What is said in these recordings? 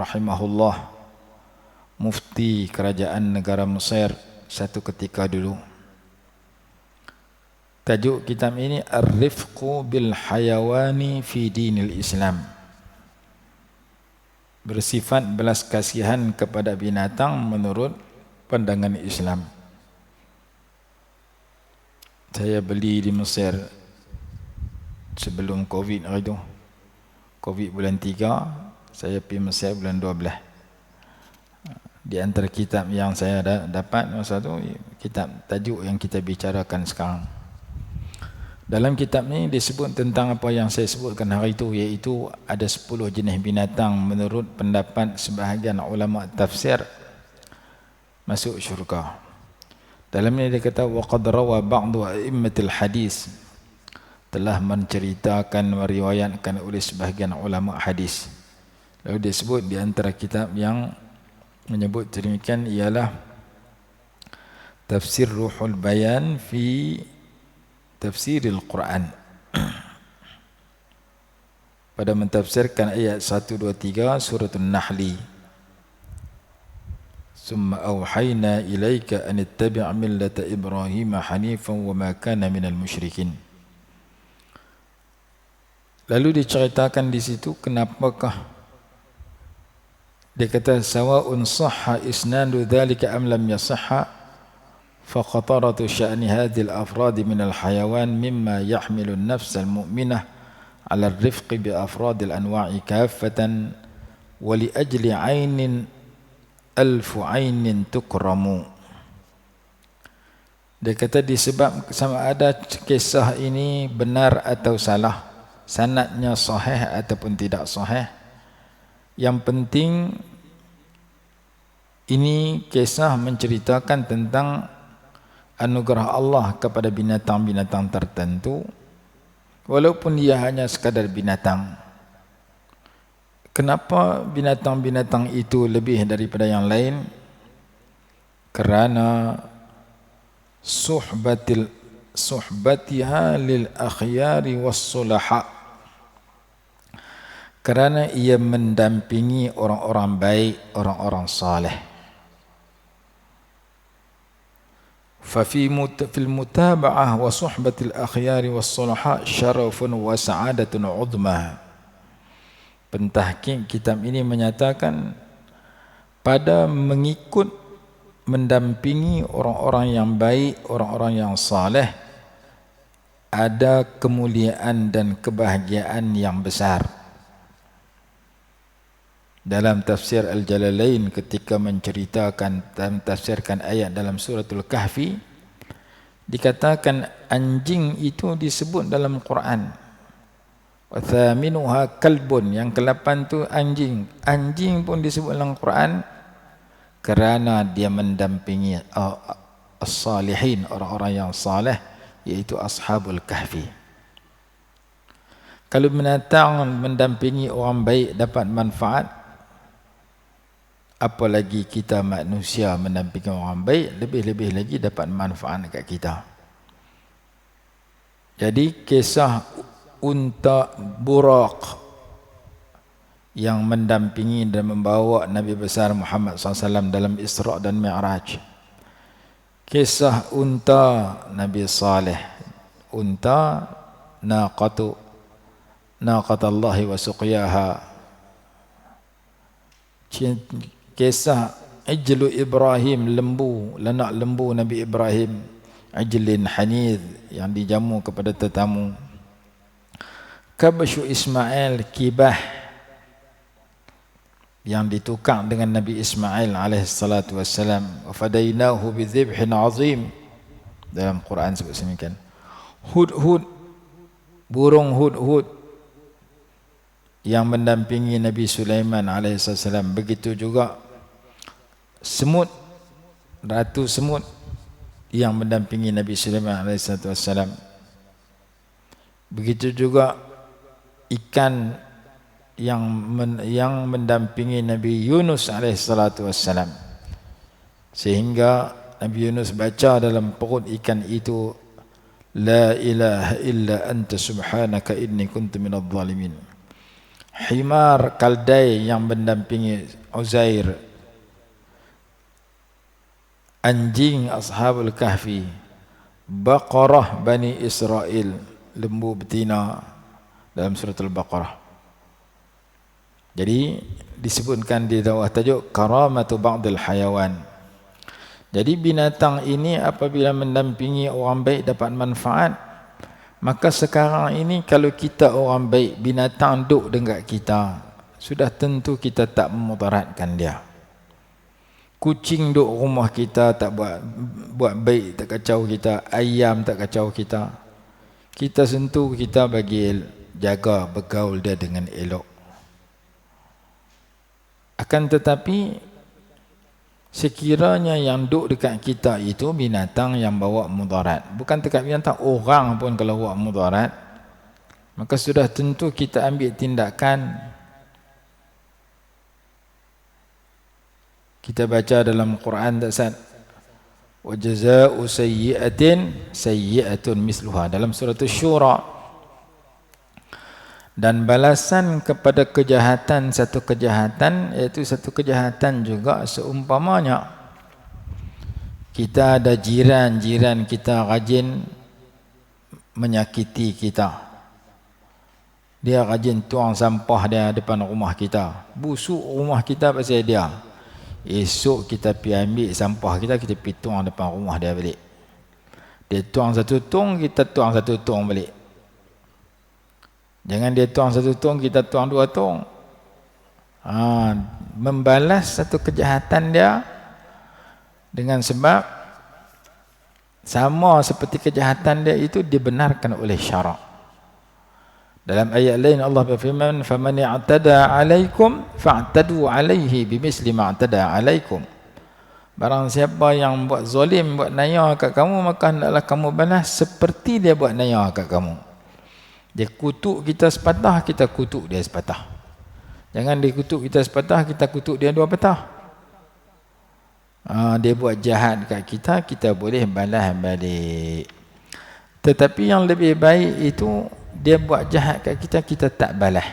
rahimahullah, mufti kerajaan negara Mesir satu ketika dulu. Tajuk kitab ini Ar-Rifqu bil Hayawani fi Dinil Islam, bersifat belas kasihan kepada binatang menurut pandangan Islam. Saya beli di Mesir sebelum Covid itu. Covid bulan 3, saya pergi Mesir bulan 12. Di antara kitab yang saya dapat masa tu, kitab tajuk yang kita bicarakan sekarang. Dalam kitab ni disebut tentang apa yang saya sebutkan hari itu, iaitu ada 10 jenis binatang menurut pendapat sebahagian ulama tafsir masuk syurga. Dalam ni dia kata waqad rawa ba'du a'immatil hadis, telah menceritakan, meriwayatkan oleh sebahagian ulama hadis. Lalu dia sebut di antara kitab yang menyebut demikian ialah Tafsir Ruhul Bayan fi Tafsiril Quran. Pada mentafsirkan ayat 1, 2, 3 surah An-Nahli. Summa awhayna ilaika an ittabi' millata Ibrahim hanifan wa ma kana minal musyrikin. Lalu diceritakan di situ kenapakah dia kata sawa'un sahha isnadu dhalika am lam yasahha fa khataratu sya'ni hadhil afrad min al hayawan mimma yahmilu an-nafs al-mu'minah 'ala ar-rifqi bi afrad al-anwa'i kaffatan wa li ajli 'ainin alfu 'ainin tukramu. Dia kata disebab sama ada kisah ini benar atau salah, sanadnya sahih ataupun tidak sahih, yang penting ini kisah menceritakan tentang anugerah Allah kepada binatang-binatang tertentu, walaupun dia hanya sekadar binatang. Kenapa binatang-binatang itu lebih daripada yang lain? Kerana suhbatiha lil akhyari was sulaha, kerana ia mendampingi orang-orang baik, orang-orang saleh. ففي المتابعة وصحبة الأخيار والصلحاء شرف وسعادة عظمى. Pentahqiq kitab ini menyatakan pada mengikut, mendampingi orang-orang yang baik, orang-orang yang saleh, ada kemuliaan dan kebahagiaan yang besar. Dalam tafsir Al-Jalalain ketika menceritakan dan tafsirkan ayat dalam suratul Kahfi, dikatakan anjing itu disebut dalam Quran. Wa thaminuha kalbun, yang ke-8 tu anjing. Anjing pun disebut dalam Quran kerana dia mendampingi as-salihin, orang-orang yang saleh, iaitu ashabul kahfi. Kalau binatang mendampingi orang baik dapat manfaat, apalagi kita manusia mendampingi orang baik, lebih-lebih lagi dapat manfaat dekat kita. Jadi kisah unta Buraq yang mendampingi dan membawa Nabi besar Muhammad SAW dalam Isra' dan Mi'raj. Kisah unta Nabi Saleh, unta naqatallahi wa suqyaha. Kisah Ijlu Ibrahim, lembu, lanak lembu Nabi Ibrahim, Ijlin Hanidh, yang dijamu kepada tetamu. Kabshu Ismail, kibah yang ditukar dengan Nabi Ismail alaihissalatu wassalam. Wa fadainahu bidhibhin azim, dalam Quran sebut semikian. Hudhud, burung hudhud yang mendampingi Nabi Sulaiman alaihissalam. Begitu juga semut, ratu semut yang mendampingi Nabi Sulaiman alaihissalam. Begitu juga ikan yang mendampingi Nabi Yunus alaihissalam, sehingga Nabi Yunus baca dalam perut ikan itu, la ilaha illa anta subhanaka inni kuntu minadh dhalimin. himar Kaldai yang mendampingi Uzair, anjing Ashabul Kahfi, Baqarah Bani Israel, lembu betina dalam surah Al-Baqarah. Jadi disebutkan di bawah tajuk karamatu ba'dil hayawan. Jadi binatang ini apabila mendampingi orang baik dapat manfaat, maka sekarang ini kalau kita orang baik, binatang duduk dekat kita, sudah tentu kita tak memudaratkan dia. Kucing duduk rumah kita tak buat baik, tak kacau kita. Ayam tak kacau kita. Kita sentuh, kita bagi jaga bergaul dia dengan elok. Akan tetapi sekiranya yang duduk dekat kita itu binatang yang bawa mudarat, bukan dekat binatang, orang pun kalau bawa mudarat, maka sudah tentu kita ambil tindakan. Kita baca dalam Quran tak Ustaz, wa jazaa'u sayyi'atin sayyi'atun misluha dalam surah Asy-Syura. Dan balasan kepada kejahatan satu kejahatan, iaitu satu kejahatan juga seumpamanya. Kita ada jiran kita rajin menyakiti kita. Dia rajin tuang sampah dia depan rumah kita. Busuk rumah kita pasal dia. Esok kita pergi ambil sampah kita, kita pergi tuang depan rumah dia balik. Dia tuang satu tong, kita tuang satu tong balik. Jangan dia tuang satu tong, kita tuang dua tong. Membalas satu kejahatan dia dengan sebab sama seperti kejahatan dia itu dibenarkan oleh syarak. Dalam ayat lain Allah berfirman, "Faman i'tada 'alaikum fa'tadu 'alaihi bimisli ma 'atada 'alaikum." Barang siapa yang buat zalim, buat naya kat kamu, maka hendaklah kamu balas seperti dia buat naya kat kamu. Dia kutuk kita sepatah, kita kutuk dia sepatah. Jangan dia kutuk kita sepatah, kita kutuk dia dua patah. Dia buat jahat kat kita, kita boleh balas balik. Tetapi yang lebih baik itu, dia buat jahat kat kita, kita tak balas.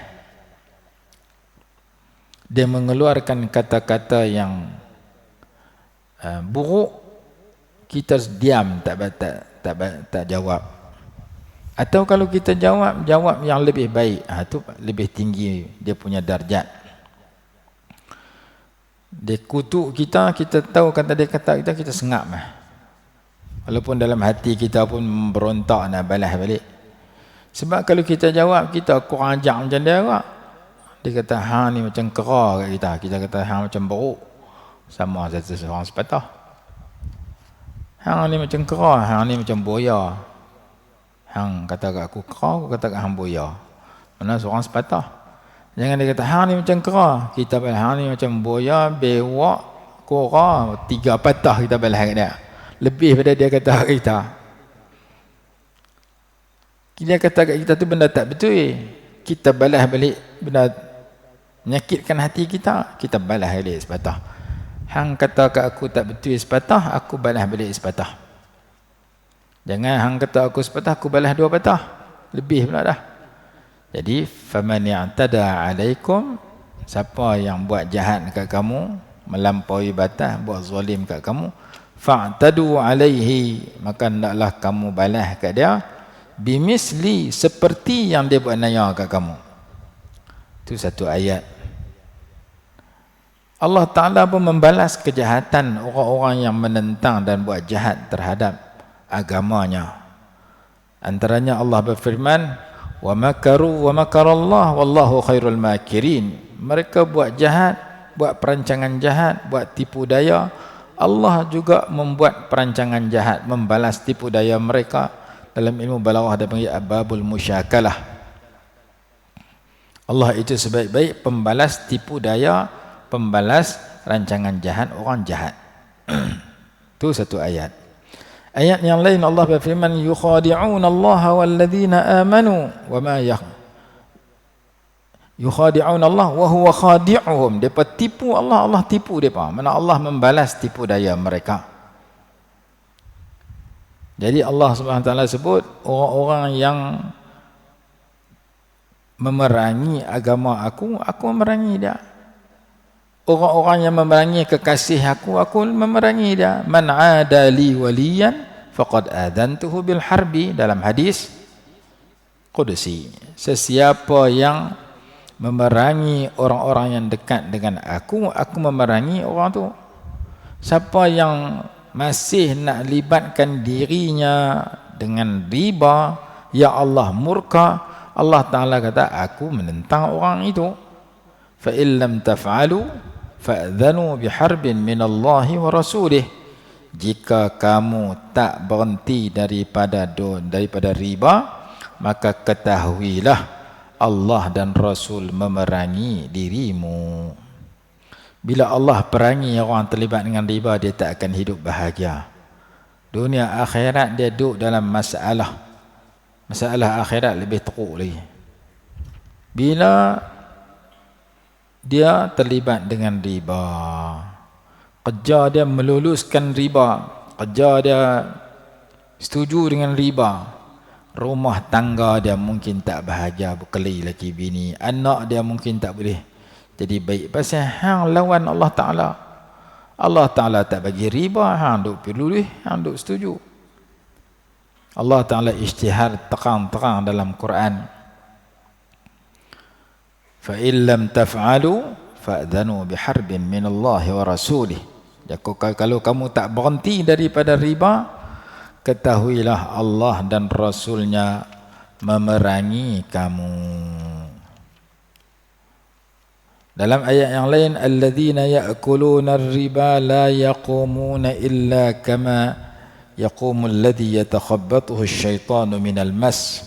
Dia mengeluarkan kata-kata yang buruk, kita diam, tak jawab. Atau kalau kita jawab yang lebih baik, itu lebih tinggi dia punya darjat. Dia kutuk kita, kita tahu kata dia kata kita sengap. Walaupun dalam hati kita pun berontak nak balas balik. Sebab kalau kita jawab, kita kurang ajar macam dia juga. Dia kata, hang ni macam kera kat kita. Kita kata, hang macam beruk. Sama satu seorang sepatah. Hang ni macam kera, hang ni macam boya. Hang kata kat aku kera, aku kata kat hang boya. Mana seorang sepatah. Jangan dia kata, hang ni macam kera. Kita balas, hang ni macam boya, bewak, kera. 3 patah kita balas kat dia. Lebih pada dia kata kat kita. Dia kata kat kita tu benda tak betul. Kita balas balik benda menyakitkan hati kita, kita balas balik sepatah. Hang kata kat aku tak betul sepatah, aku balas balik sepatah. Jangan hang kata aku sepatah, aku balas 2 patah. Lebih pula dah. Jadi, faman i'tada 'alaikum, siapa yang buat jahat kat kamu, melampaui batas, buat zalim kat kamu, fa'tadu 'alaihi, maka hendaklah kamu balas kat dia bimisli, seperti yang dia buat naya kat kamu. Itu satu ayat. Allah Ta'ala pun membalas kejahatan orang-orang yang menentang dan buat jahat terhadap agamanya. Antaranya Allah berfirman, wa makaru wa makarallah wallahu khairul makirin. Mereka buat jahat, buat perancangan jahat, buat tipu daya. Allah juga membuat perancangan jahat, membalas tipu daya mereka. Dalam ilmu balaghah ada panggil ababul musyakalah. Allah itu sebaik-baik pembalas tipu daya, pembalas rancangan jahat orang jahat. Itu satu ayat. Ayat yang lain Allah berfirman, yukhadi'un Allah walladzina amanu wa ma yukhadi'un Allah wa huwa khadi'uhum. Depa tipu Allah, Allah tipu depa. Mana Allah membalas tipu daya mereka. Jadi Allah Subhanahu wa taala sebut orang-orang yang memerangi agama aku memerangi dia. Orang-orang yang memerangi kekasih aku memerangi dia. Man 'ada li waliyan faqad adantuhu bil harbi, dalam hadis qudsi. Sesiapa yang memerangi orang-orang yang dekat dengan aku memerangi orang tu. Siapa yang masih nak libatkan dirinya dengan riba, ya Allah murka, Allah Ta'ala kata aku menentang orang itu. Fa in lam taf'alu fa'dhanu biharbin minallahi wa rasulih. Jika kamu tak berhenti daripada riba, maka ketahuilah Allah dan Rasul memerangi dirimu. Bila Allah perangi orang terlibat dengan riba, dia tak akan hidup bahagia. Dunia akhirat dia duduk dalam masalah akhirat lebih teruk lagi. Bila dia terlibat dengan riba, kerja dia meluluskan riba, kerja dia setuju dengan riba, rumah tangga dia mungkin tak bahagia, berkelahi laki bini, anak dia mungkin tak boleh jadi baik, pasal hang lawan Allah Ta'ala. Allah Ta'ala tak bagi riba, hang duk pilih, hang duk setuju. Allah Ta'ala isytihar terang-terang dalam Quran, fa in lam taf'alu fa'dhanu biharbin minallahi wa rasulih. Kalau kamu tak berhenti daripada riba, ketahuilah Allah dan Rasulnya memerangi kamu. Dalam ayat yang lain, alladzina ya'kuluna ar-riba la yaqumuna illa kama yaqumul ladzi yatakhabbathu asy-syaitanu minal mas.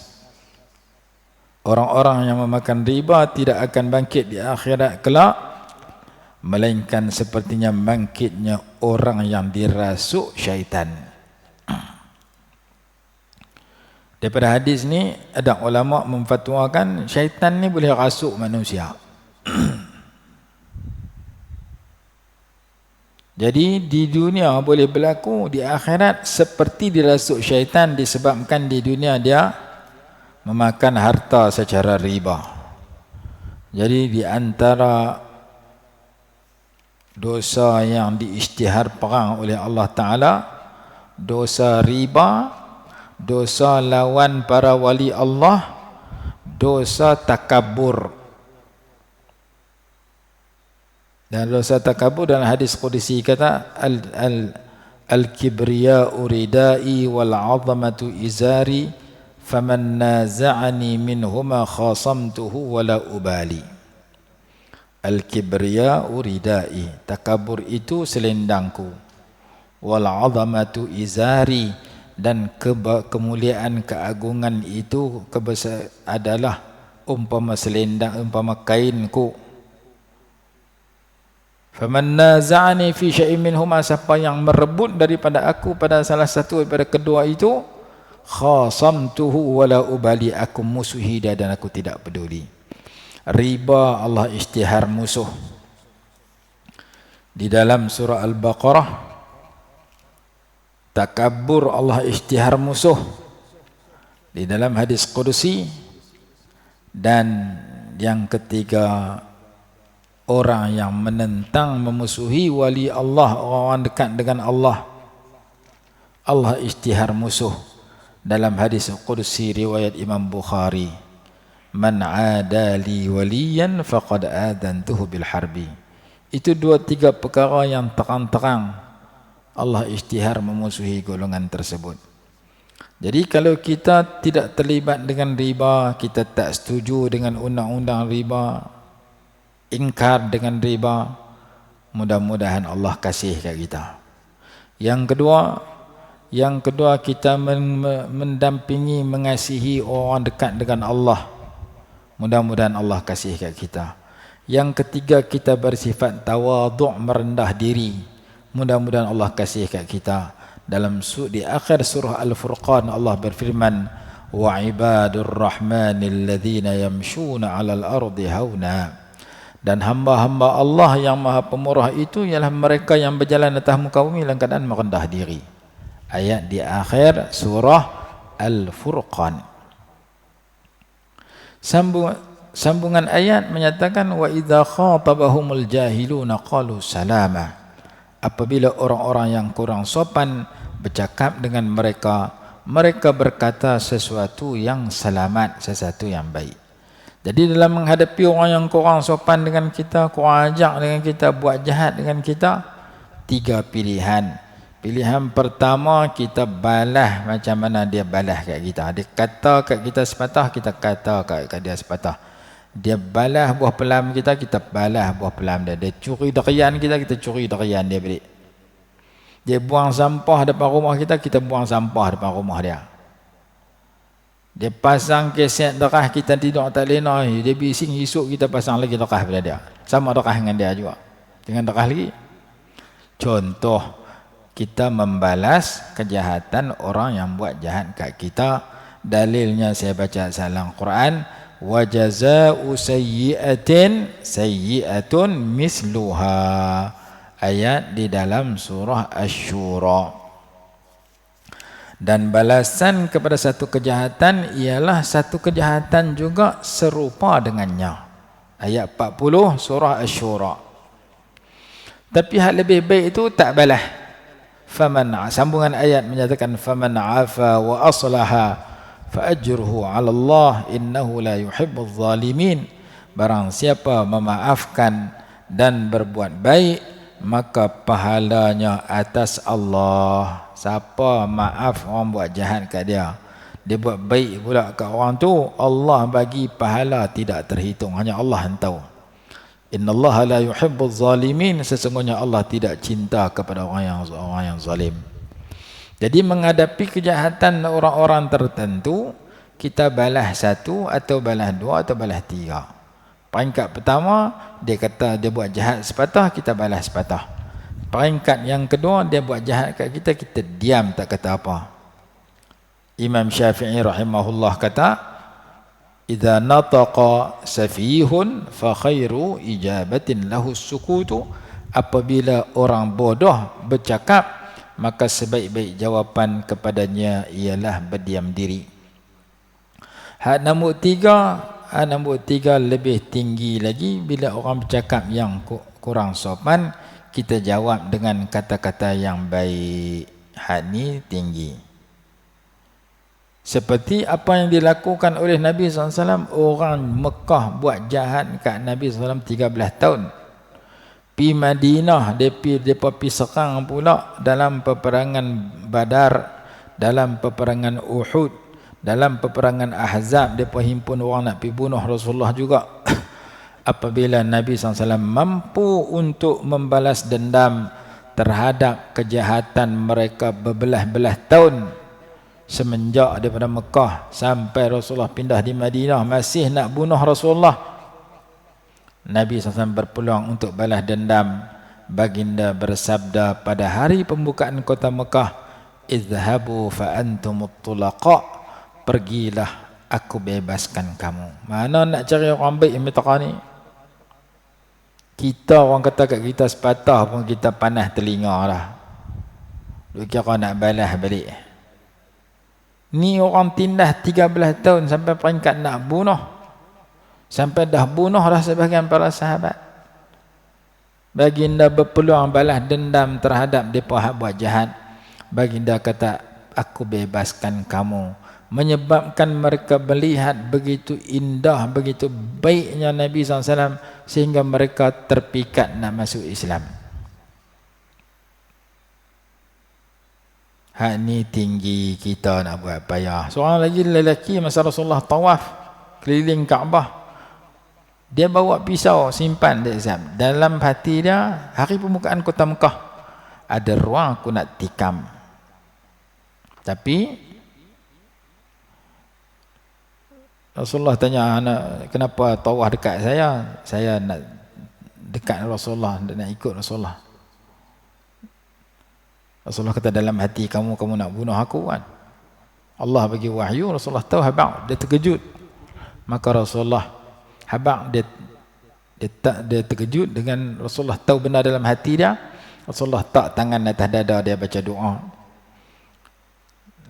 Orang-orang yang memakan riba tidak akan bangkit di akhirat kelak, melainkan sepertinya bangkitnya orang yang dirasuk syaitan. Daripada hadis ni, ada ulama memfatwakan syaitan ni boleh rasuk manusia. Jadi di dunia boleh berlaku, di akhirat seperti dirasuk syaitan disebabkan di dunia dia memakan harta secara riba. Jadi di antara dosa yang diisytihar perang oleh Allah Ta'ala, dosa riba, dosa lawan para wali Allah, dosa takabur. Dan dosa takabur dalam hadis qudsi kata al-kibriya'u ridai wal 'azamatu izari faman naza'ani minhuma khasamtuhu wala ubali. Al-kibriya'u ridai, takabur itu selendangku, wal 'azamatu izari, dan kemuliaan keagungan itu adalah umpama selendang, umpama kainku. Faman naza'ani fi syai'in minhuma, siapa yang merebut daripada aku pada salah satu daripada kedua itu, khasamtuhu wala ubali, aku musuhi dia dan aku tidak peduli. Riba Allah isytihar musuh. Di dalam surah Al-Baqarah, takabur Allah isytihar musuh. Di dalam hadis qudsi. Dan yang ketiga, orang yang menentang, memusuhi wali Allah, orang dekat dengan Allah, Allah isytihar musuh. Dalam hadis qudsi riwayat Imam Bukhari, man 'ada li waliyan faqad adantuhu bil harbi. Itu dua tiga perkara yang terang-terang Allah isytihar memusuhi golongan tersebut. Jadi kalau kita tidak terlibat dengan riba, kita tak setuju dengan undang-undang riba, ingkar dengan riba, mudah-mudahan Allah kasih kat kita. Yang kedua kita mendampingi, mengasihi orang dekat dengan Allah, mudah-mudahan Allah kasih kat kita. Yang ketiga, kita bersifat tawadhu', merendah diri, mudah-mudahan Allah kasih kat kita. Dalam di akhir surah Al-Furqan Allah berfirman, wa ibadur rahmanil ladzina yamshuna 'alal ardi hauna. Dan hamba-hamba Allah yang maha pemurah itu ialah mereka yang berjalan atas muka bumi dalam keadaan merendah diri. Ayat di akhir surah Al-Furqan. Sambung sambungan ayat menyatakan wa idza khatabahumul jahiluna qalu salama. Apabila orang-orang yang kurang sopan bercakap dengan mereka, mereka berkata sesuatu yang selamat, sesuatu yang baik. Jadi dalam menghadapi orang yang kurang sopan dengan kita, kurang ajak dengan kita, buat jahat dengan kita, 3 pilihan. Pilihan pertama, kita balas macam mana dia balas kat kita. Dia kata kat kita sepatah, kita kata kat dia sepatah. Dia balas buah pelam kita, kita balas buah pelam dia. Dia curi derian kita, kita curi derian dia balik. Dia buang sampah depan rumah kita, kita buang sampah depan rumah dia. Dia pasang keset derah, kita tidur tak lena, dia bising esok kita pasang lagi derah pada dia. Sama derah dengan dia juga. Dengan derah lagi. Contoh, kita membalas kejahatan orang yang buat jahat kat kita. Dalilnya saya baca dalam Quran, wa jazaa'u sayyi'atin sayyi'atun misluha, ayat di dalam surah Asy-Syura. Dan balasan kepada satu kejahatan ialah satu kejahatan juga serupa dengannya, ayat 40 surah Asy-Syura. Tapi hal lebih baik itu tak balas. Sambungan ayat menyatakan faman 'afa wa aslaha fa'ajruhu 'ala Allah innahu la yuhibbuz zalimin. Barang siapa memaafkan dan berbuat baik, maka pahalanya atas Allah. Siapa maaf orang buat jahat kat dia, dia buat baik pula kat orang tu, Allah bagi pahala tidak terhitung, hanya Allah yang tahu. Innallaha la yuhibbuz zalimin, sesungguhnya Allah tidak cinta kepada orang yang zalim. Jadi menghadapi kejahatan orang-orang tertentu, kita balas 1 atau balas 2 atau balas 3. Peringkat pertama, dia kata dia buat jahat sepatah, kita balas sepatah. Peringkat yang kedua, dia buat jahat kat kita, kita diam tak kata apa. Imam Syafi'i rahimahullah kata, idza nataqa safihun fa khairu ijabatin lahu sukutu. Apabila orang bodoh bercakap, maka sebaik-baik jawapan kepadanya ialah berdiam diri. Hak nombor 3 lebih tinggi lagi. Bila orang bercakap yang kurang sopan, kita jawab dengan kata-kata yang baik. Hak ni tinggi. Seperti apa yang dilakukan oleh Nabi SAW. Orang Mekah buat jahat kat Nabi SAW 13 tahun. Pi Madinah, mereka pi serang pula dalam peperangan Badar, dalam peperangan Uhud, dalam peperangan Ahzab. Mereka himpun orang nak pi bunuh Rasulullah juga. Apabila Nabi SAW mampu untuk membalas dendam terhadap kejahatan mereka berbelah-belah tahun, semenjak daripada Mekah sampai Rasulullah pindah di Madinah, masih nak bunuh Rasulullah, Nabi SAW berpeluang untuk balas dendam. Baginda bersabda pada hari pembukaan kota Mekah, izhabu fa antumut tulaqa, pergilah aku bebaskan kamu. Mana nak cari orang baik yang mitaka ni? Kita orang kata kat kita sepatah pun kita panas telinga lah. Dia kira nak balas balik. Ni orang tindas 13 tahun sampai peringkat nak bunuh. Sampai dah bunuh dah sebahagian para sahabat. Baginda berpeluang balas dendam terhadap mereka buat jahat. Baginda kata, aku bebaskan kamu. Menyebabkan mereka melihat begitu indah, begitu baiknya Nabi SAW, sehingga mereka terpikat nak masuk Islam. Hak ni tinggi kita nak buat payah. Seorang lagi lelaki masa Rasulullah tawaf keliling Kaabah, dia bawa pisau simpan di Islam. Dalam hati dia, hari pembukaan kota Mekah, ada ruang aku nak tikam. Tapi Rasulullah tanya, kenapa tawaf dekat saya? Saya nak dekat Rasulullah, nak ikut Rasulullah. Rasulullah kata, dalam hati kamu nak bunuh aku kan? Allah bagi wahyu, Rasulullah tahu habaq, dia terkejut. Maka Rasulullah habaq, dia terkejut dengan Rasulullah tahu benar dalam hati dia. Rasulullah tak tangan atas dada dia baca doa.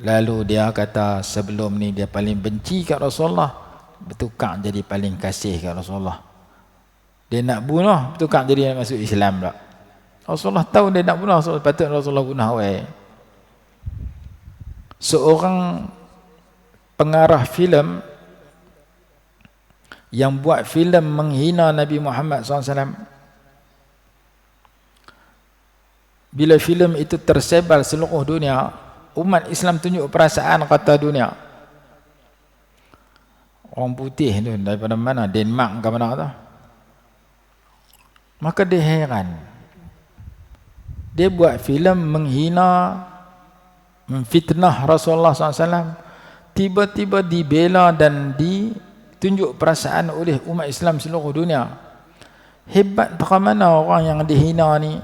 Lalu dia kata sebelum ni dia paling benci kat Rasulullah, bertukar jadi paling kasih kat Rasulullah. Dia nak bunuh, bertukar jadi nak masuk Islam pula. Rasulullah tahu dia nak bunuh, patut Rasulullah bunuh awal. Seorang pengarah filem yang buat filem menghina Nabi Muhammad SAW, bila filem itu tersebar seluruh dunia, umat Islam tunjuk perasaan kata dunia. Orang putih tu daripada mana, Denmark ke mana tu, maka dia heran. Dia buat filem menghina, memfitnah Rasulullah SAW, tiba-tiba dibela dan ditunjuk perasaan oleh umat Islam seluruh dunia. Hebat tak mana orang yang dihina ni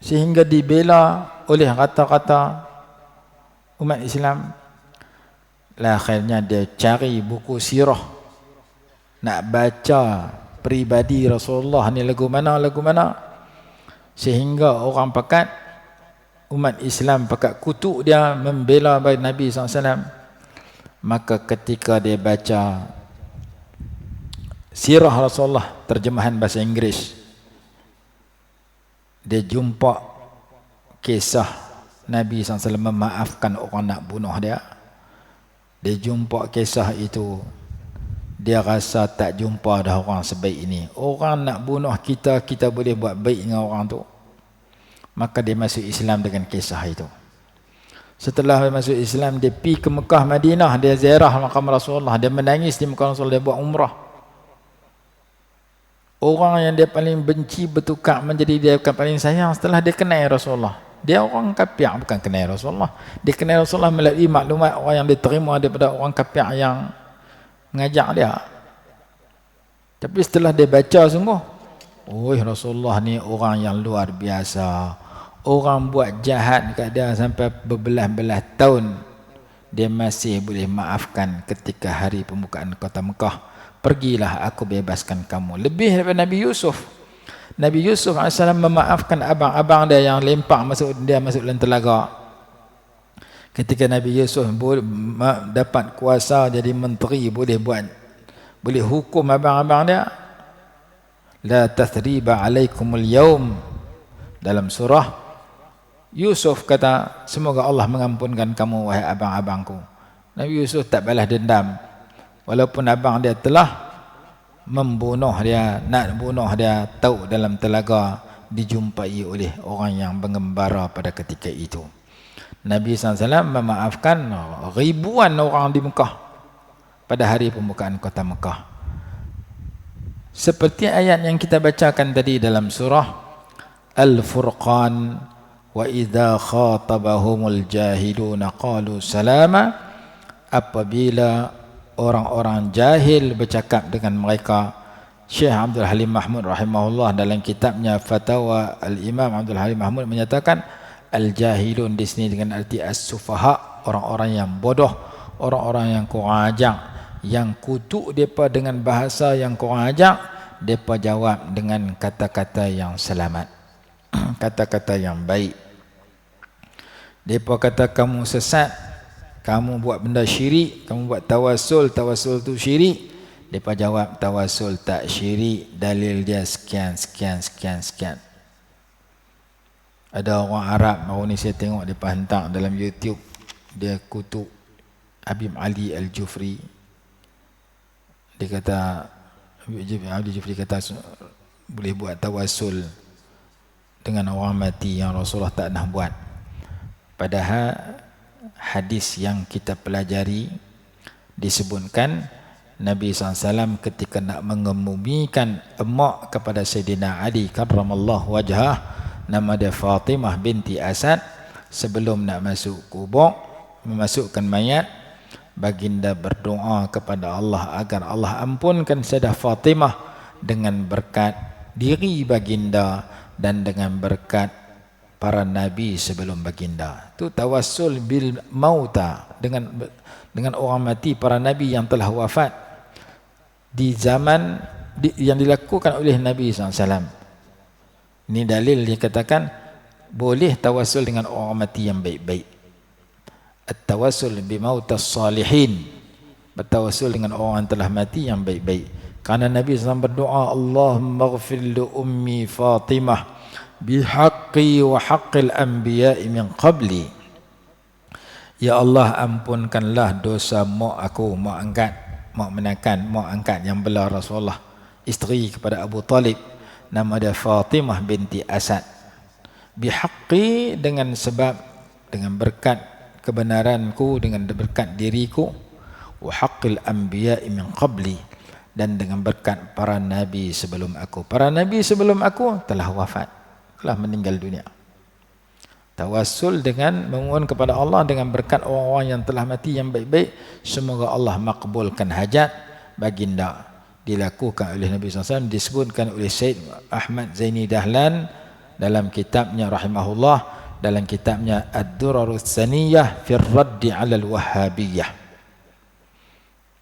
sehingga dibela oleh kata-kata umat Islam. Lah akhirnya dia cari buku sirah, nak baca peribadi Rasulullah ni lagu mana, sehingga orang pakat, umat Islam pakat kutuk dia, membela baik Nabi SAW. Maka ketika dia baca sirah Rasulullah terjemahan bahasa Inggeris, dia jumpa kisah Nabi SAW memaafkan orang nak bunuh dia. Dia jumpa kisah itu, dia rasa tak jumpa dah orang sebaik ini. Orang nak bunuh kita, kita boleh buat baik dengan orang tu. Maka dia masuk Islam dengan kisah itu. Setelah dia masuk Islam, dia pergi ke Mekah, Madinah, dia ziarah makam Rasulullah, dia menangis di makam Rasulullah, dia buat umrah. Orang yang dia paling benci bertukar menjadi dia paling sayang setelah dia kenal Rasulullah. Dia orang kafir, bukan kenal Rasulullah. Dia kenal Rasulullah melalui maklumat orang yang diterima daripada orang kafir yang mengajak dia. Tapi setelah dia baca sungguh, Rasulullah ni orang yang luar biasa. Orang buat jahat kat dia sampai berbelah-belah tahun, dia masih boleh maafkan ketika hari pembukaan kota Mekah. Pergilah, aku bebaskan kamu. Lebih daripada Nabi Yusuf. Nabi Yusuf AS memaafkan abang-abang dia yang lempak masuk dalam telaga. Ketika Nabi Yusuf dapat kuasa jadi menteri, boleh hukum abang-abang dia. La tathriba alaikumul yaum. Dalam surah Yusuf kata, semoga Allah mengampunkan kamu wahai abang-abangku. Nabi Yusuf tak balas dendam. Walaupun abang dia telah membunuh dia, nak bunuh dia, tahu dalam telaga, dijumpai oleh orang yang mengembara pada ketika itu. Nabi SAW memaafkan ribuan orang di Mekah pada hari pembukaan kota Mekah. Seperti ayat yang kita bacakan tadi dalam surah Al-Furqan, wa idza khatabahumul jahiluna qalu salama, apabila orang-orang jahil bercakap dengan mereka. Syekh Abdul Halim Mahmud rahimahullah dalam kitabnya Fatwa Al-Imam Abdul Halim Mahmud menyatakan al-jahilun di sini dengan arti as-sufaha, orang-orang yang bodoh, orang-orang yang kurang ajar, yang kutuk depa dengan bahasa yang kurang ajar, depa jawab dengan kata-kata yang selamat, kata-kata yang baik. Depa kata kamu sesat, kamu buat benda syirik, kamu buat tawasul, tawasul tu syirik. Depa jawab tawasul tak syirik, dalil dia sekian. Ada orang Arab baru ni saya tengok depa hantar dalam YouTube, dia kutuk Habib Ali Al-Jufri. Dia kata Habib Ali Al-Jufri kata boleh buat tawasul dengan orang mati yang Rasulullah tak nak buat. Padahal hadis yang kita pelajari disebutkan Nabi SAW ketika nak mengemumikan emak kepada Sayyidina Ali karramallahu wajhah, nama dia Fatimah binti Asad, sebelum nak masuk kubur, memasukkan mayat, baginda berdoa kepada Allah agar Allah ampunkan Sayyidah Fatimah dengan berkat diri baginda dan dengan berkat para nabi sebelum baginda. Itu tawassul bil mauta, dengan orang mati, para nabi yang telah wafat di zaman yang dilakukan oleh Nabi SAW. Ini dalil dikatakan boleh tawassul dengan orang mati yang baik-baik. At-tawassul bi mautas salihin, bertawassul dengan orang yang telah mati yang baik-baik. Karena Nabi SAW berdoa, Allahumma ghfir li ummi Fatimah bihaqqi wa haqqil anbiya'i min qabli. Ya Allah, ampunkanlah dosa mak aku, mak angkat, mak menakan, mak angkat yang bela Rasulullah, isteri kepada Abu Talib, nama dia Fatimah binti Asad. Bihaqqi, dengan sebab, dengan berkat kebenaranku, dengan berkat diriku, wa haqqil anbiya'i min qabli, dan dengan berkat para nabi sebelum aku. Para nabi sebelum aku telah wafat, telah meninggal dunia. Tawassul dengan memohon kepada Allah dengan berkat orang-orang yang telah mati yang baik-baik, semoga Allah makbulkan hajat baginda. Dilakukan oleh Nabi SAW, disebutkan oleh Syed Ahmad Zaini Dahlan dalam kitabnya rahimahullah, dalam kitabnya Ad-Durarus Saniyah fi Raddi 'ala al-Wahhabiyah.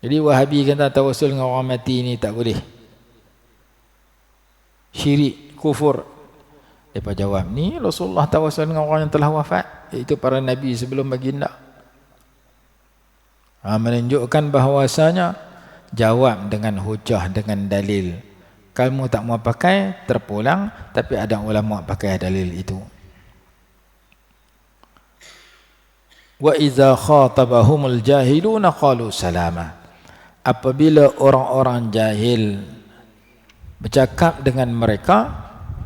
Jadi Wahabi kata tawassul dengan orang mati ni tak boleh, syirik, kufur. Mereka jawab, ni Rasulullah tawassul dengan orang yang telah wafat, iaitu para nabi sebelum baginda. Menunjukkan bahawasanya jawab dengan hujah, dengan dalil. Kamu tak mau pakai, terpulang, tapi ada ulama pakai dalil itu. Wa iza khatabahumul jahiluna qalu salama. Apabila orang-orang jahil bercakap dengan mereka,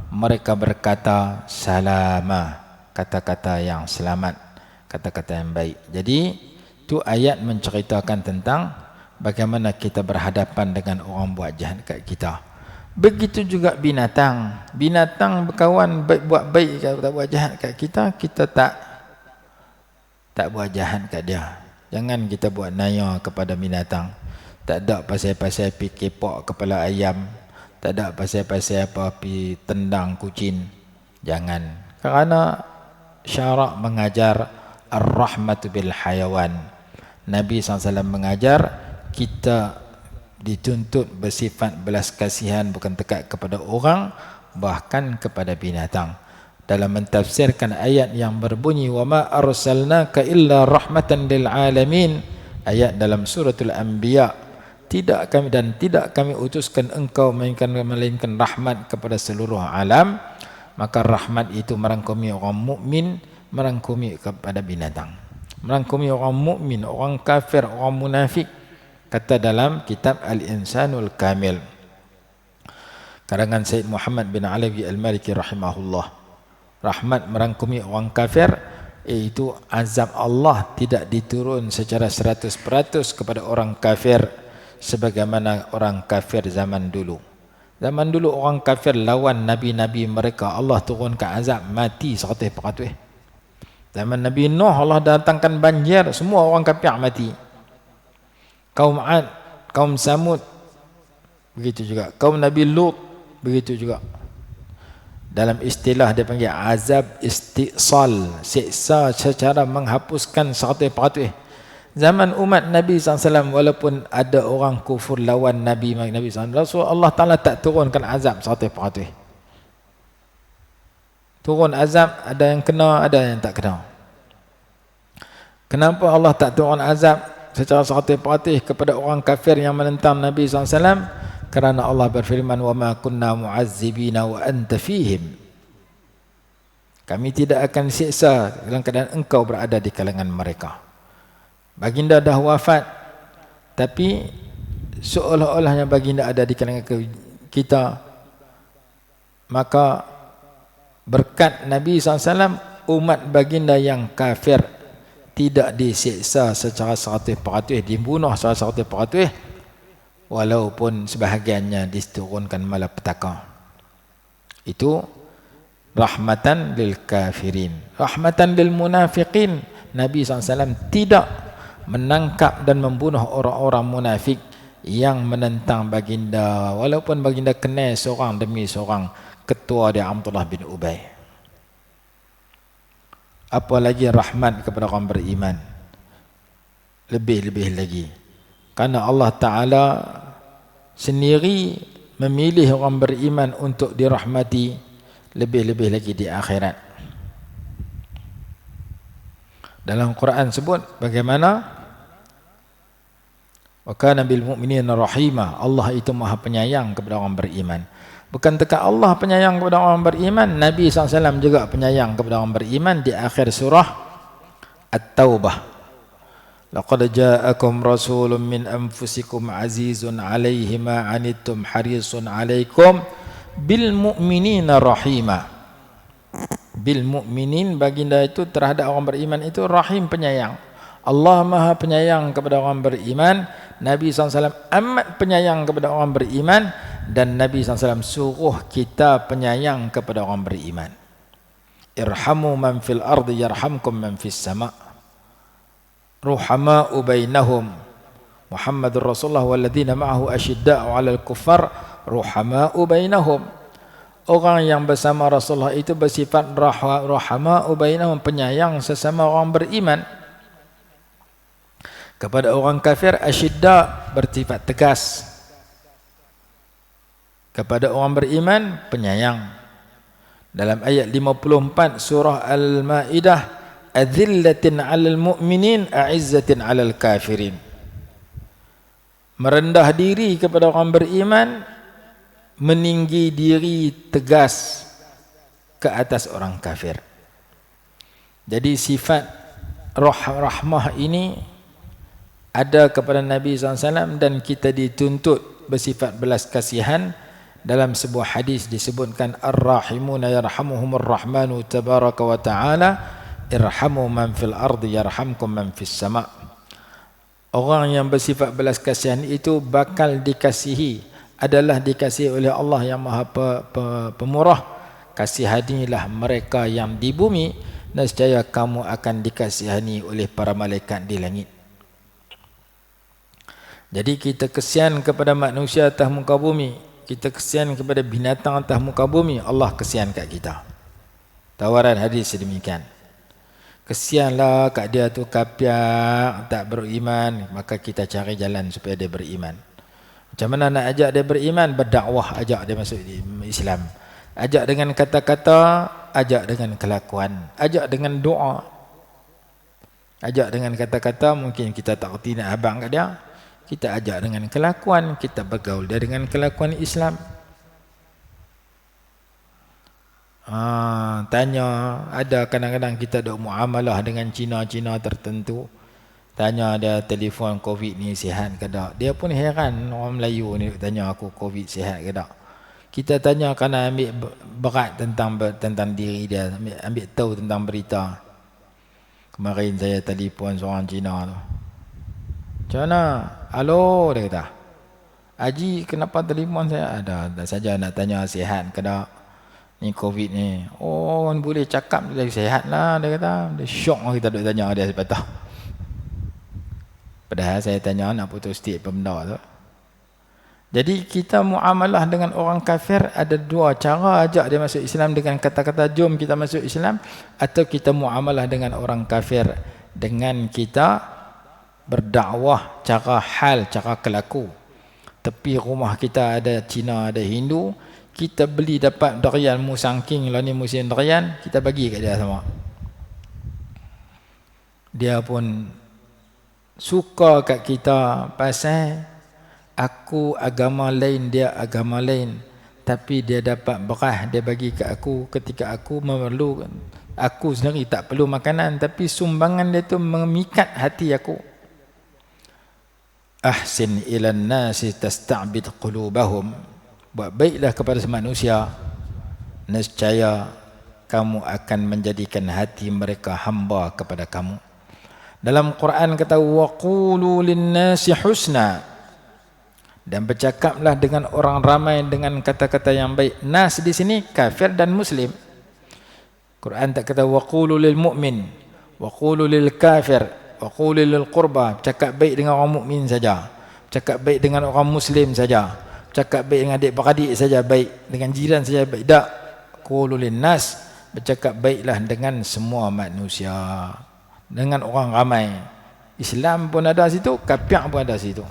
mereka berkata salama, kata-kata yang selamat, kata-kata yang baik. Jadi itu ayat menceritakan tentang bagaimana kita berhadapan dengan orang buat jahat kat kita. Begitu juga binatang. Binatang berkawan baik, buat baik, kalau tak buat jahat kat kita, kita tak buat jahat kat dia. Jangan kita buat naya kepada binatang. Tak ada pasal-pasal pi kepok kepala ayam, tak ada pasal-pasal apa pi tendang kucing. Jangan. Kerana syarak mengajar ar-rahmatu bil hayawan. Nabi SAW mengajar kita dituntut bersifat belas kasihan, bukan dekat kepada orang, bahkan kepada binatang. Dalam mentafsirkan ayat yang berbunyi wa ma arsalnaka illa rahmatan lil alamin, ayat dalam suratul anbiya, tidak kami utuskan engkau melainkan rahmat kepada seluruh alam. Maka rahmat itu merangkumi orang mukmin, merangkumi kepada binatang, merangkumi orang mukmin, orang kafir, orang munafik. Kata dalam kitab Al-Insanul Kamil karangan Sayyid Muhammad bin Alawi Al-Maliki rahimahullah, rahmat merangkumi orang kafir, iaitu azab Allah tidak diturun secara 100% kepada orang kafir sebagaimana orang kafir zaman dulu. Zaman dulu orang kafir lawan nabi-nabi mereka, Allah turunkan azab mati 100%. Zaman Nabi Nuh Allah datangkan banjir, semua orang kafir mati. Kaum Ad, kaum Samud, begitu juga. Kaum Nabi Lut, begitu juga. Dalam istilah dia panggil azab istisal, siksa secara menghapuskan 100%. Zaman umat Nabi SAW, walaupun ada orang kufur lawan Nabi SAW, Allah Ta'ala tak turunkan azab 100%. Turun azab, ada yang kena, ada yang tak kena. Kenapa Allah tak turun azab secara 100% kepada orang kafir yang menentang Nabi SAW? Kerana Allah berfirman, وَمَا كُنَّا مُعَذِّبِينَ وَأَنْتَ فِيهِمْ. Kami tidak akan siksa dalam keadaan engkau berada di kalangan mereka. Baginda dah wafat, tapi seolah-olahnya baginda ada di kalangan kita. Maka berkat Nabi SAW, umat baginda yang kafir tidak disiksa secara 100%, dibunuh secara 100%, walaupun sebahagiannya diturunkan malapetaka. Itu rahmatan lil kafirin. Rahmatan lil munafiqin, Nabi SAW tidak menangkap dan membunuh orang-orang munafik yang menentang baginda, walaupun baginda kenal seorang demi seorang. Ketua dia Abdullah bin Ubay. Apalagi rahmat kepada orang beriman, lebih-lebih lagi, karena Allah Ta'ala sendiri memilih orang beriman untuk dirahmati, lebih-lebih lagi di akhirat. Dalam Quran sebut bagaimana Wa kana bil mu'minina rahima. Allah itu Maha penyayang kepada orang beriman. Bukan dekat Allah penyayang kepada orang beriman, Nabi SAW juga penyayang kepada orang beriman di akhir surah At-Taubah. Laqad ja'akum rasulun min anfusikum azizun 'alaihi ma 'anittum harisun 'alaikum bil mu'minina rahima. Bil mu'minin, baginda itu terhadap orang beriman itu rahim, penyayang. Allah Maha penyayang kepada orang beriman, Nabi SAW amat penyayang kepada orang beriman, dan Nabi SAW suruh kita penyayang kepada orang beriman. Irhamu man fil ardi yarhamkum man fis sama'. Ruhama'u bainahum. Muhammadur Rasulullah walladzina ma'ahu asyidda'u 'alal kuffar ruhama'u bainahum. Orang yang bersama Rasulullah itu bersifat ruhama'u bainahum, penyayang sesama orang beriman. Kepada orang kafir asyidda, bersifat tegas. Kepada orang beriman penyayang. Dalam ayat 54 surah Al-Maidah, adzillatin 'alal mu'minin a'izzatin 'alal kafirin. Merendah diri kepada orang beriman, meninggi diri tegas ke atas orang kafir. Jadi sifat rahmah ini ada kepada Nabi SAW, dan kita dituntut bersifat belas kasihan. Dalam sebuah hadis disebutkan ar-rahimuna yarhamuhumur rahmanu tabaraka wa ta'ala irhamu man fil ardi yarhamkum man fis sama'. Orang yang bersifat belas kasihan itu bakal dikasihi, adalah dikasihi oleh Allah yang Maha Pemurah. Kasihanilah mereka yang di bumi, nescaya kamu akan dikasihani oleh para malaikat di langit. Jadi kita kesian kepada manusia atas muka bumi, kita kesian kepada binatang atas muka bumi, Allah kesian kat kita. Tawaran hadis sedemikian. Kesianlah kat dia tu kapiak, tak beriman, maka kita cari jalan supaya dia beriman. Macam mana nak ajak dia beriman? Berdakwah, ajak dia masuk Islam. Ajak dengan kata-kata, ajak dengan kelakuan, ajak dengan doa. Ajak dengan kata-kata, mungkin kita tak kerti nak abang kat dia. Kita ajak dengan kelakuan, kita bergaul dia dengan kelakuan Islam. Tanya, ada kadang-kadang kita duk muamalah dengan Cina-Cina tertentu, tanya dia telefon COVID ni sihat ke tak. Dia pun heran, orang Melayu ni tanya aku COVID sihat ke tak. Kita tanya kerana ambil berat tentang diri dia, ambil tahu tentang berita. Kemarin saya telefon seorang Cina tu, macam mana? Halo, dia kata, Haji kenapa telefon saya? Ada saja nak tanya sihat ke tak ni COVID ni. Oh, boleh cakap dia sihat lah, dia kata. Dia syok kita duk tanya dia sepatah. Padahal saya tanya nak putus stik apa benda tu. Jadi kita muamalah dengan orang kafir ada dua cara, ajak dia masuk Islam dengan kata-kata jom kita masuk Islam, atau kita muamalah dengan orang kafir dengan kita berdakwah cara hal, cara kelaku. Tepi rumah kita ada Cina, ada Hindu, kita beli dapat durian musangking, lah ni musim durian, kita bagi kat dia semua. Dia pun suka kat kita pasal aku agama lain, dia agama lain, tapi dia dapat berah, dia bagi kat aku ketika aku memerlukan. Aku sendiri tak perlu makanan, tapi sumbangan dia tu memikat hati aku. Ahsin ilan nasi tasta'bid qulubahum. Buat baiklah kepada manusia, nescaya kamu akan menjadikan hati mereka hamba kepada kamu. Dalam Quran kata waqulu lin-nasi husna, dan bercakaplah dengan orang ramai dengan kata-kata yang baik. Nas di sini kafir dan muslim. Quran tak kata waqulu lil mu'min, waqulu lil kafir, waqulu lil qurba. Cakap baik dengan orang mukmin saja, cakap baik dengan orang muslim saja, cakap baik dengan adik-beradik saja baik, dengan jiran saja baik. Tak, qulu lin nas, bercakap baiklah dengan semua manusia, dengan orang ramai. Islam pun ada situ, kafir pun ada situ.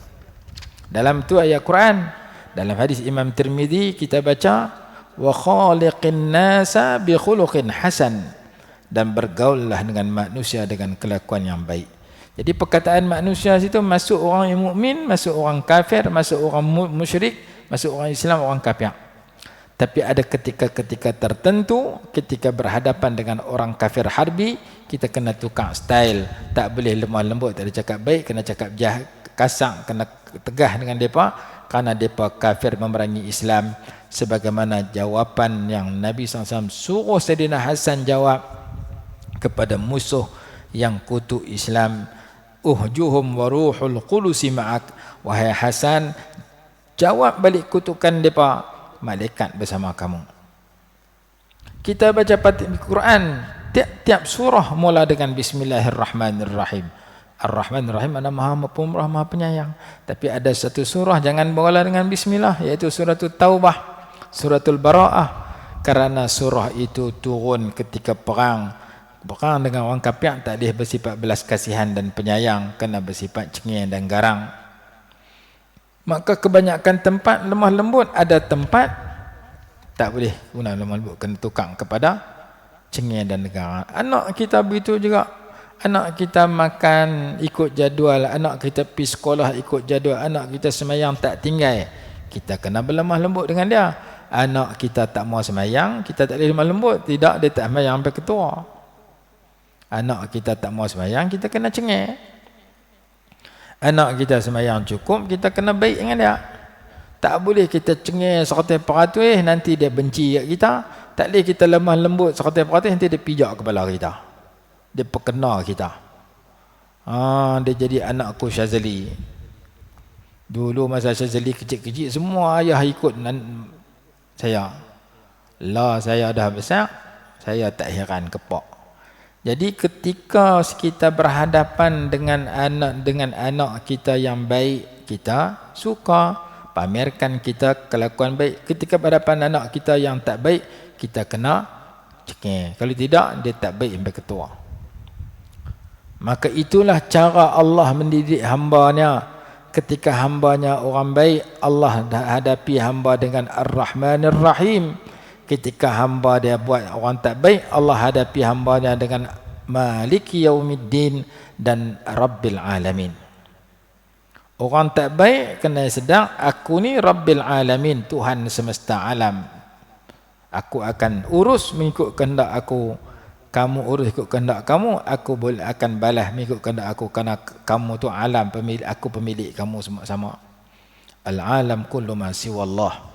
Dalam tu ayat Quran. Dalam hadis Imam Tirmizi kita baca wa khaliqin nasa bi khuluqin hasan, dan bergaullah dengan manusia dengan kelakuan yang baik. Jadi perkataan manusia situ masuk orang yang mukmin, masuk orang kafir, masuk orang musyrik, masuk orang Islam, orang kafir. Tapi ada ketika-ketika tertentu, ketika berhadapan dengan orang kafir harbi, kita kena tukar style. Tak boleh lemah lembut, tak ada cakap baik, kena cakap jahat, kasar, kena tegah dengan mereka, kerana mereka kafir memerangi Islam. Sebagaimana jawapan yang Nabi SAW suruh Sayyidina Hasan jawab kepada musuh yang kutuk Islam. Uhjuhum wa ruhul qulusi ma'ak. Wahai Hasan, jawab balik kutukan mereka, malaikat bersama kamu. Kita baca Quran, tiap-tiap surah mula dengan Bismillahirrahmanirrahim. Ar-Rahman-Rahim adalah Maha Pemurah, Maha Penyayang. Tapi ada satu surah jangan mula dengan Bismillah, iaitu suratul Taubah, suratul Bara'ah. Kerana surah itu turun ketika perang dengan orang kafir, tak boleh bersifat belas kasihan dan penyayang, kena bersifat cengeng dan garang. Maka kebanyakan tempat lemah lembut, ada tempat tak boleh guna lemah lembut, kena tukang kepada cengeng dan garang. Anak kita begitu juga. Anak kita makan ikut jadual, anak kita pergi sekolah ikut jadual, anak kita semayang tak tinggal, kita kena berlemah lembut dengan dia. Anak kita tak mau semayang, kita tak boleh lemah lembut. Tidak, dia tak semayang sampai ketua. Anak kita tak mau semayang, kita kena cengeng. Anak kita semayang cukup, kita kena baik dengan dia. Tak boleh kita cengeng 100%, nanti dia benci kita. Tak boleh kita lemah lembut 100%, nanti dia pijak kepala kita, dia perkena kita. Dia jadi anakku Syazali. Dulu masa Syazali kecil-kecil, semua ayah ikut saya. Lah saya dah besar, saya tak heran kepak. Jadi ketika kita berhadapan dengan anak kita yang baik, kita suka pamerkan kita kelakuan baik. Ketika berhadapan anak kita yang tak baik, kita kena cengeng. Kalau tidak, dia tak baik sampai ketua. Maka itulah cara Allah mendidik hambanya. Ketika hambanya orang baik, Allah hadapi hamba dengan Ar-Rahmanir-Rahim. Ketika hamba dia buat orang tak baik, Allah hadapi hambanya dengan Maliki Yaumiddin dan Rabbil Alamin. Orang tak baik kena sedar, aku ni Rabbil Alamin, Tuhan semesta alam. Aku akan urus mengikut kehendak aku, kamu urus ikut kehendak kamu, aku boleh akan balas mengikut kehendak aku, kerana kamu tu alam, pemilik aku, pemilik kamu semua sama. Al-alam kullu ma siwallah.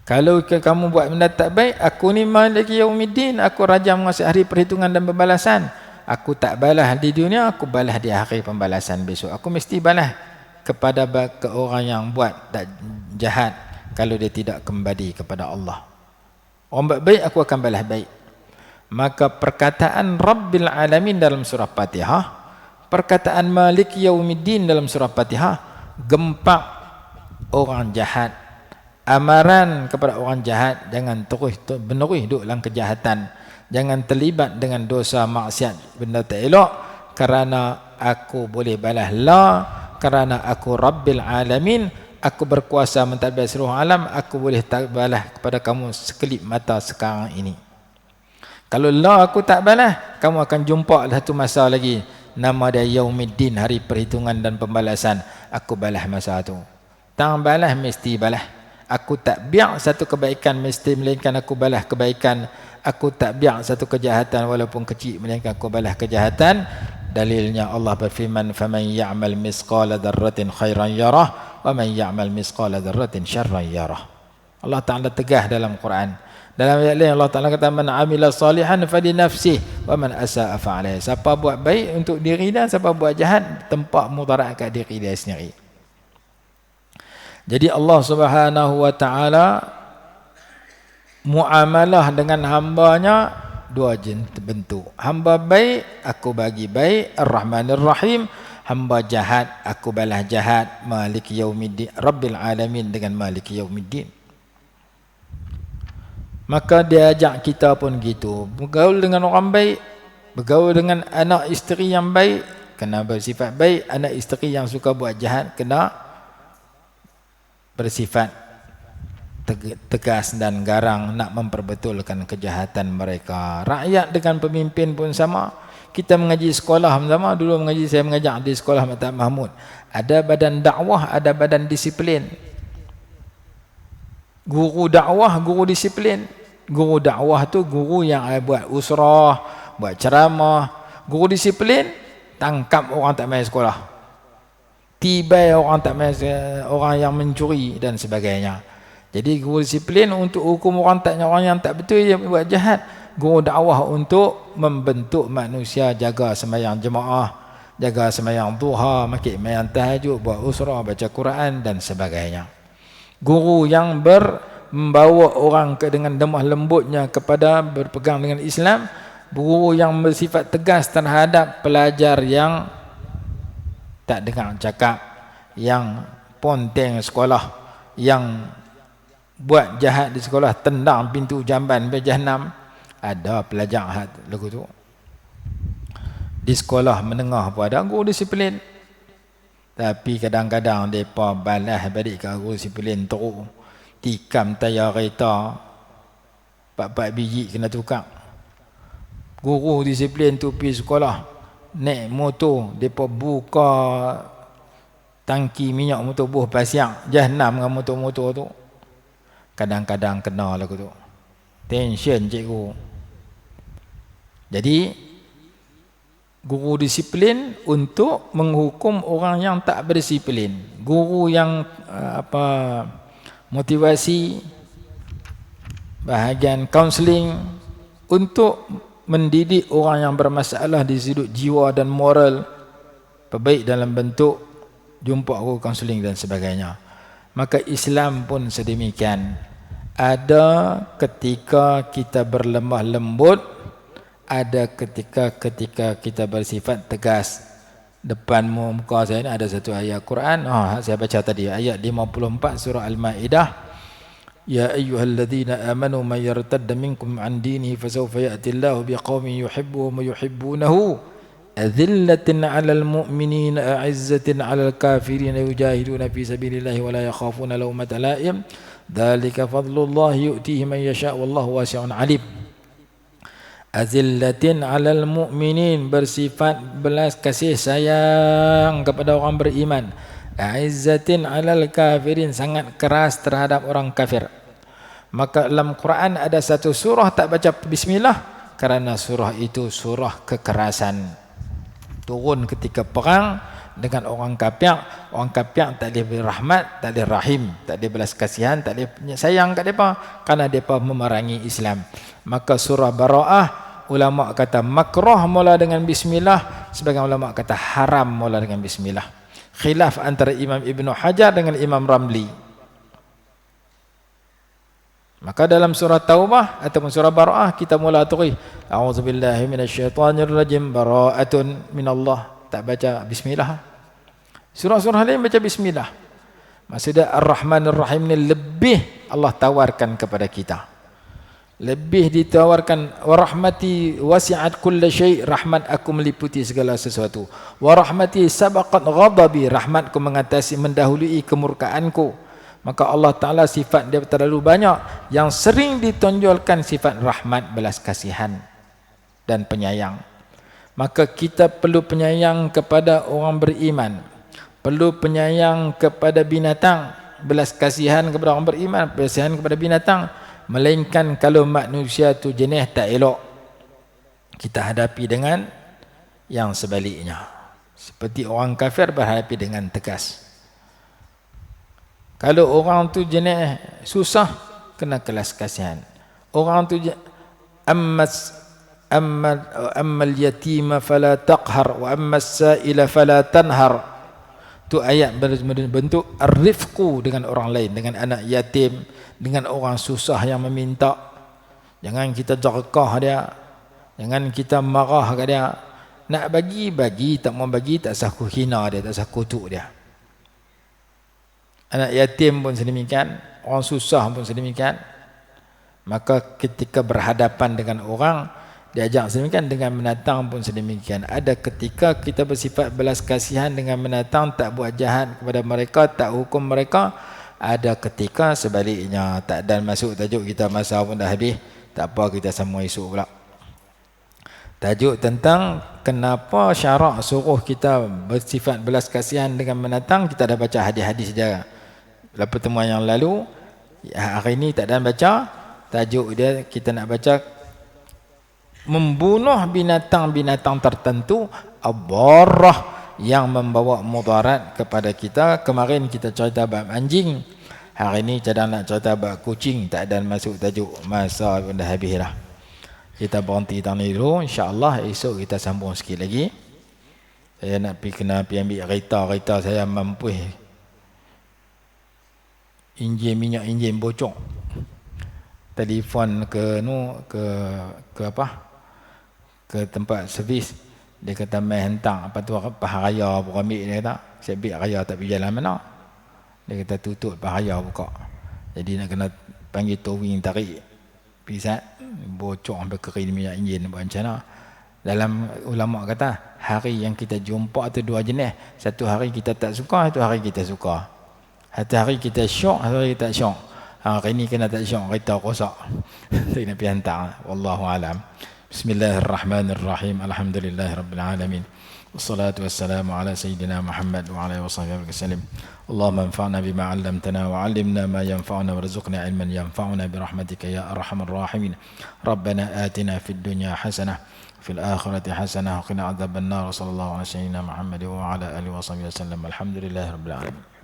Kalau kamu buat benda tak baik, aku ni Maliki Yaumiddin, aku raja menguasai hari perhitungan dan pembalasan. Aku tak balas di dunia, aku balas di hari pembalasan besok. Aku mesti balas kepada orang yang buat tak jahat, kalau dia tidak kembali kepada Allah. Orang buat baik, aku akan balas baik. Maka perkataan Rabbil Alamin dalam surah Fatihah, perkataan Malik Yaumiddin dalam surah Fatihah, gempak orang jahat. Amaran kepada orang jahat, jangan terus menerus duduk dalam kejahatan, jangan terlibat dengan dosa maksiat, benda tak elok, kerana aku boleh balas la, kerana aku Rabbil Alamin, aku berkuasa mentadbir seluruh alam, aku boleh balas kepada kamu sekelip mata sekarang ini. Kalau la aku tak balas, kamu akan jumpa satu masa lagi, nama dia Yaumiddin, hari perhitungan dan pembalasan, aku balas masa tu. Tak balas mesti balas. Aku tak biar satu kebaikan mesti melainkan aku balas kebaikan. Aku tak biar satu kejahatan walaupun kecil melainkan aku balas kejahatan. Dalilnya Allah berfirman, faman ya'mal misqala dzarratin khairan yarah wa man ya'mal misqala dzarratin syarran yarah. Allah Taala tegah dalam Quran. Dalam ayat lain Allah Taala kata, man 'amila salihan fali nafsihi wa man asaa fa 'alaihi. Siapa buat baik untuk diri dia, siapa buat jahat tempat mudarat kat diri dia sendiri. Jadi Allah Subhanahu wa taala muamalah dengan hambanya dua bentuk. Hamba baik, aku bagi baik, Ar-Rahmanir Rahim. Hamba jahat, aku balas jahat, Maliki Yaumiddin, Rabbil Alamin dengan Maliki Yaumiddin. Maka dia ajak kita pun gitu, bergaul dengan orang baik, bergaul dengan anak isteri yang baik, kena bersifat baik. Anak isteri yang suka buat jahat, kena bersifat tegas dan garang, nak memperbetulkan kejahatan mereka. Rakyat dengan pemimpin pun sama. kita mengaji sekolah sama dulu mengaji, saya mengajar di sekolah Maktab Mahmud. Ada badan dakwah, ada badan disiplin. Guru dakwah, guru disiplin. Guru dakwah tu guru yang buat usrah, buat ceramah. Guru disiplin, tangkap orang tak main sekolah. Tibai orang tak main, orang yang mencuri dan sebagainya. Jadi guru disiplin untuk hukum orang yang tak betul yang buat jahat. Guru dakwah untuk membentuk manusia, jaga sembahyang jemaah, jaga sembahyang duha, makik sembahyang tahajud, buat usrah, baca Quran dan sebagainya. Guru yang membawa orang dengan lemah lembutnya kepada berpegang dengan Islam. Guru yang bersifat tegas terhadap pelajar yang tak dengar cakap, yang ponteng sekolah, yang buat jahat di sekolah, tendang pintu jamban sampai Jahannam. Ada pelajar had lagu tu. Di sekolah menengah pun ada guru disiplin. Tapi kadang-kadang depa balas balik ke guru disiplin teruk. Tikam tayar kereta 4 biji kena tukar. Guru disiplin tu pergi sekolah, naik motor, depa buka tangki minyak motor buh pasiak, Jahannam dengan motor-motor tu. Kadang-kadang kena lagu tu. Tension cikgu. Jadi guru disiplin untuk menghukum orang yang tak berdisiplin. Guru yang motivasi, bahagian kaunseling untuk mendidik orang yang bermasalah di sudut jiwa dan moral, perbaik dalam bentuk jumpa guru kaunseling dan sebagainya. Maka Islam pun sedemikian. Ada ketika kita berlemah lembut, ada ketika kita bersifat tegas. Depan muka saya ini ada satu ayat Quran, saya baca tadi ayat 54 surah Al-Maidah. Ya ayyuhalladzina amanu may yartadda minkum an dinihi fasawfa ya'tillahu biqaumin yuhibbuhum wa yuhibbunahu adzillatin 'alal mu'minina a'izzatin 'alal kafirin yujahiduna fi sabilillahi wa la yakhafuna lawmata la'im dzalika fadlullahi yu'tihi man yasha' wallahu wasi'un 'alim. Azillatin 'alal mu'minin, bersifat belas kasih sayang kepada orang beriman. A'izzatin 'alal kafirin, sangat keras terhadap orang kafir. Maka dalam Quran ada satu surah tak baca bismillah kerana surah itu surah kekerasan. Turun ketika perang dengan orang kafir. Orang kafir tak boleh berrahmat, tak boleh rahim, tak boleh belas kasihan, tak boleh sayang kat depa kerana depa memerangi Islam. Maka surah Bara'ah, ulama kata makruh mula dengan bismillah, sebagian ulama kata haram mula dengan bismillah. Khilaf antara Imam Ibn Hajar dengan Imam Ramli. Maka dalam surah Taubah ataupun surah Bara'ah kita mula tuqih a'udzubillahi minasyaitonirrajim bara'atun minallah, tak baca bismillah. Surah-surah lain baca bismillah. Maksudnya Ar-Rahmanir Rahim ni lebih Allah tawarkan kepada kita. Lebih ditawarkan, wa rahmati wasi'at kulla syai', rahmat aku meliputi segala sesuatu. Wa rahmati sabaqat ghadabi, rahmatku mengatasi mendahului kemurkaanku. Maka Allah Ta'ala sifat dia terlalu banyak, yang sering ditonjolkan sifat rahmat, belas kasihan dan penyayang. Maka kita perlu penyayang kepada orang beriman, perlu penyayang kepada binatang, belas kasihan kepada orang beriman, belas kasihan kepada binatang. Melainkan kalau manusia tu jenis tak elok, kita hadapi dengan yang sebaliknya. Seperti orang kafir berhadapi dengan tegas. Kalau orang tu jenis susah, kena kelas kasihan. Orang tu ammal yatima fala taqhar wa ammas sa'ila fala tanhar. Tu ayat berbentuk ar-rifqu dengan orang lain, dengan anak yatim, dengan orang susah yang meminta. Jangan kita jerkah dia, jangan kita marah kat dia. Nak bagi, tak mau bagi, tak sah hina dia, tak sah kutuk dia. Anak yatim pun sedemikian, orang susah pun sedemikian. Maka ketika berhadapan dengan orang, diajak sedemikian, dengan binatang pun sedemikian. Ada ketika kita bersifat belas kasihan dengan binatang, tak buat jahat kepada mereka, tak hukum mereka. Ada ketika sebaliknya. Tak, dan masuk tajuk kita, masa pun dah habis. Tak apa, kita sambung esok pula. Tajuk tentang kenapa syarak suruh kita bersifat belas kasihan dengan binatang. Kita dah baca hadis-hadis dia dalam pertemuan yang lalu. Hari ini tak ada baca. Tajuk dia kita nak baca membunuh binatang-binatang tertentu ad-darrah yang membawa mudarat kepada kita. Kemarin kita cerita bab anjing. Hari ini cadang nak cerita bab kucing. Tak ada masuk tajuk, masa pun dah habis dah. Kita berhenti tadi dulu, insya-Allah esok kita sambung sikit lagi. Saya nak kena ambil kereta saya mampu. Minyak enjin bocor. Telefon ke apa? Ke tempat servis. Dia kata mai hentang apa tu paharaya buka ambil dia kata. Saya ambil raya tak pergi jalan mana. Dia kata tutup paharaya buka. Jadi nak kena panggil towing tarik. Pisat bocor sampai kering minyak enjin buat macam mana. Dalam ulama kata hari yang kita jumpa tu dua jenis. Satu hari kita tak suka, satu hari kita suka. Satu hari kita syok, satu hari kita syok. Hari ni kena tak syok, kereta rosak. Saya nak pergi hantar. Wallahu alam. Bismillahirrahmanirrahim. Alhamdulillahirabbil alamin. Wassalatu wassalamu ala sayyidina Muhammad wa ala alihi wasallam. Allahumma anfa'na bima 'allamtana wa 'allimna ma yanfa'una warzuqna 'ilman yanfa'una bi rahmatika ya arhamar rahimin. Rabbana atina fid dunya hasanah fil akhirati hasanah wa qina adzabannar. Sallallahu alaihi wa sallam Muhammad wa ala alihi wasallam. Alhamdulillahirabbil alamin.